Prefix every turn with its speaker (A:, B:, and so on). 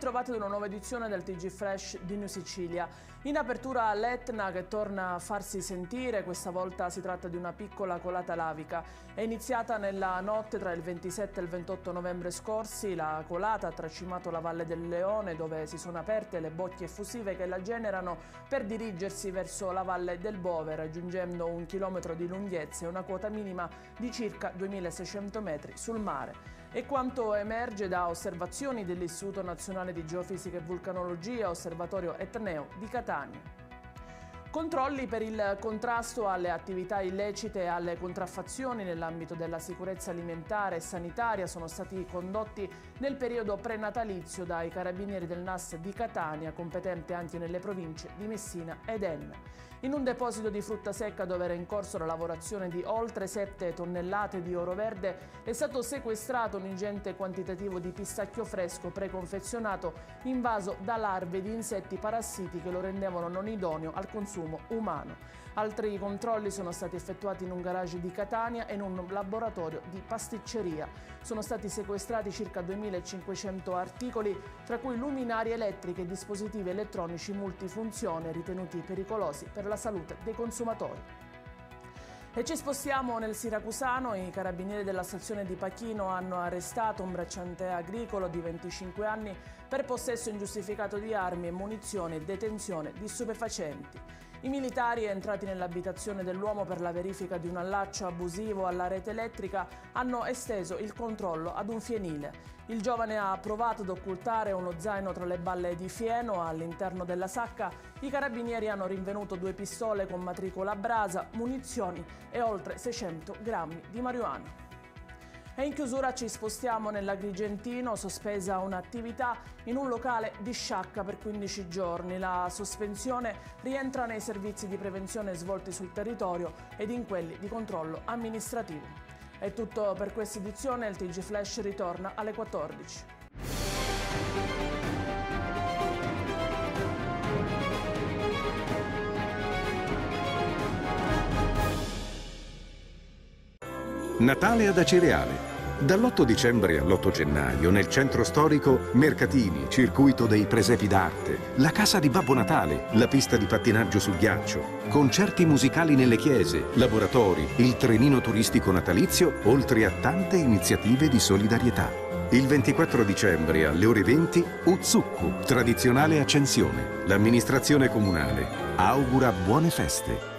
A: ritrovati ad una nuova edizione del TG Flash di New Sicilia. In apertura l'Etna che torna a farsi sentire, questa volta si tratta di una piccola colata lavica. È iniziata nella notte tra il 27 e il 28 novembre scorsi. La colata ha tracimato la Valle del Leone, dove si sono aperte le bocche effusive che la generano per dirigersi verso la Valle del Bove, raggiungendo 1 chilometro di lunghezza e una quota minima di circa 2600 metri sul mare. E quanto emerge da osservazioni dell'Istituto Nazionale di Geofisica e Vulcanologia, Osservatorio Etneo di Catania. Controlli per il contrasto alle attività illecite e alle contraffazioni nell'ambito della sicurezza alimentare e sanitaria sono stati condotti nel periodo prenatalizio dai carabinieri del NAS di Catania, competente anche nelle province di Messina ed Enna. In un deposito di frutta secca dove era in corso la lavorazione di oltre 7 tonnellate di oro verde è stato sequestrato un ingente quantitativo di pistacchio fresco preconfezionato invaso da larve di insetti parassiti che lo rendevano non idoneo al consumo umano. Altri controlli sono stati effettuati in un garage di Catania e in un laboratorio di pasticceria. Sono stati sequestrati circa 2500 articoli, tra cui luminarie elettriche e dispositivi elettronici multifunzione ritenuti pericolosi per la salute dei consumatori. E ci spostiamo nel siracusano. I carabinieri della stazione di Pachino hanno arrestato un bracciante agricolo di 25 anni per possesso ingiustificato di armi e munizioni e detenzione di stupefacenti. I militari, entrati nell'abitazione dell'uomo per la verifica di un allaccio abusivo alla rete elettrica, hanno esteso il controllo ad un fienile. Il giovane ha provato ad occultare uno zaino tra le balle di fieno all'interno della sacca. I carabinieri hanno rinvenuto 2 pistole con matricola a brasa, munizioni e oltre 600 grammi di marijuana. E in chiusura ci spostiamo nell'Agrigentino, sospesa un'attività in un locale di Sciacca per 15 giorni. La sospensione rientra nei servizi di prevenzione svolti sul territorio ed in quelli di controllo amministrativo. È tutto per questa edizione, il TG Flash ritorna alle 14.
B: Natale ad Acireale. Dall'8 dicembre all'8 gennaio, nel centro storico, mercatini, circuito dei presepi d'arte, la casa di Babbo Natale, la pista di pattinaggio sul ghiaccio, concerti musicali nelle chiese, laboratori, il trenino turistico natalizio, oltre a tante iniziative di solidarietà. Il 24 dicembre alle ore 20, Uzzukku, tradizionale accensione. L'amministrazione comunale augura buone feste.